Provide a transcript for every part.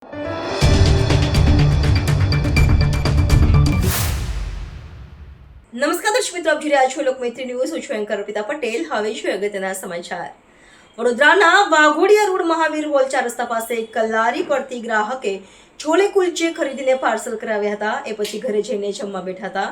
નમસ્કાર દર્શક મિત્રો, આપ જોઈ રહ્યા છો લોકમૈત્રી ન્યૂઝ. હું છું એન્કર અર્પિતા પટેલ. હવે છે અગત્યના સમાચાર. વડોદરાના વાઘોડિયા રોડ મહાવીર હોલ 4 રસ્તા પાસે એક લારી પરથી ગ્રાહકે છોલે કુલચે ખરીદીને પાર્સલ કરાવ્યા હતા. એ પછી ઘરે જઈને જમવા બેઠા હતા.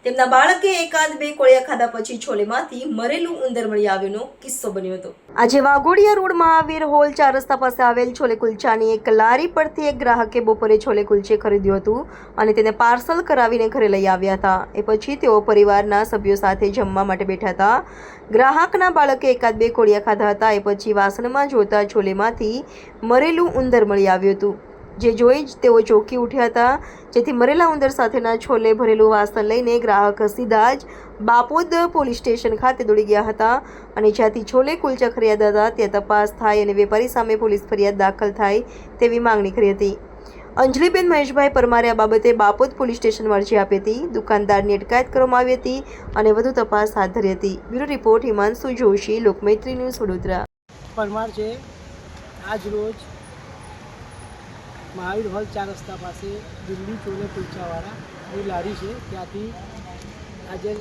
તેમના બાળકે એકાદ બે કોળિયા ખાધા પછી છોલેમાંથી મરેલું ઉંદર મળી આવ્યોનો કિસ્સો બન્યો હતો. આજે વાઘોડિયા રોડ મહાવીર હોલ 4 રસ્તા પાસે આવેલ છોલે કુલચાની એક લારી પરથી એક ગ્રાહકે બપોરે છોલે કુલચે ખરીદ્યું હતું અને તેને પાર્સલ કરાવીને ઘરે લઈ આવ્યા હતા. એ પછી તેઓ પરિવારના સભ્યો સાથે જમવા માટે બેઠા હતા. ગ્રાહકના બાળકે એકાદ બે કોળિયા ખાધા હતા. એ પછી વાસણમાં જોતા છોલેમાંથી મરેલું ઉંદર મળી આવ્યું હતું, જે જોઈ જ તેઓ ચોંકી ઉઠ્યા હતા. જેથી મરેલા ઉંદર સાથેના છોલે ભરેલું વાસણ લઈને ગ્રાહક સીધા જ બાપોદ પોલીસ સ્ટેશન ખાતે દોડી ગયા હતા અને જ્યાંથી છોલે કુલચા ખરીદ્યા હતા ત્યાં તપાસ થાય અને વેપારી સામે પોલીસ ફરિયાદ દાખલ થાય તેવી માંગણી કરી હતી. અંજલિબેન મહેશભાઈ પરમારે આ બાબતે બાપોદ પોલીસ સ્ટેશનમાં અરજી આપી હતી. દુકાનદારની અટકાયત કરવામાં આવી હતી અને વધુ તપાસ હાથ ધરી હતી. Bureau report Himanshu Joshi, Lokmaitri news, Vadodara. Parmar છે. આજ રોજ મહાવીર હોલ 4 રસ્તા પાસે દિલ્હી છોલે કુલચાવાળા એ લારી છે, ત્યાંથી આજે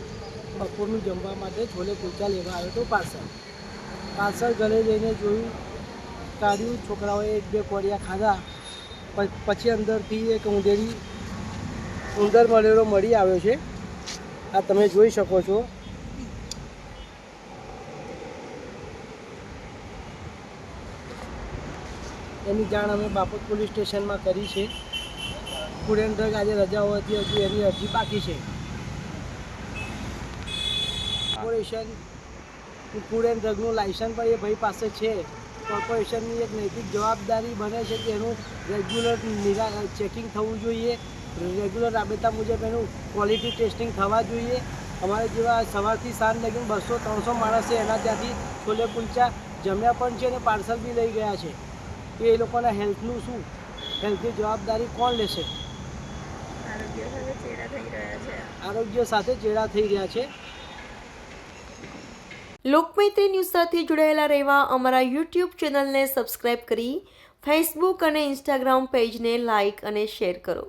બપોરનું જમવા માટે છોલે કુલચા લેવા આવ્યો હતો. પાર્સલ ઘરે જઈને જોયું, કાઢ્યું. છોકરાઓએ એક બે કોળિયા ખાધા. પછી અંદરથી એક ઉંદર મળેલો મળી આવ્યો છે. આ તમે જોઈ શકો છો. એની જાણ અમે બાપોદ પોલીસ સ્ટેશનમાં કરી છે. ફૂડ એન્ડ ડ્રગ આજે રજા હોવાથી હજુ એની અરજી બાકી છે. કોર્પોરેશન ફૂડ એન્ડ ડ્રગનું લાયસન્સ પણ એ ભાઈ પાસે છે. કોર્પોરેશનની એક નૈતિક જવાબદારી બને છે કે એનું રેગ્યુલર ચેકિંગ થવું જોઈએ. રેગ્યુલર રાબેતા મુજબ એનું ક્વોલિટી ટેસ્ટિંગ થવા જોઈએ. અમારે જેવા સવારથી સાંજ લગીને 200-300 માણસે એના ત્યાંથી છોલે કુલચા જમ્યા પણ છે અને પાર્સલ બી લઈ ગયા છે. એ લોકોના હેલ્થનું શું? હેલ્થની જવાબદારી કોણ લેશે? આરોગ્ય સાથે ચેડા થઈ રહ્યા છે. લોકમૈત્રી ન્યૂઝ સાથે જોડાયેલા રહેવા અમારા યુટ્યુબ ચેનલને સબસ્ક્રાઇબ કરી ફેસબુક અને ઇન્સ્ટાગ્રામ પેજને લાઇક અને શેર કરો.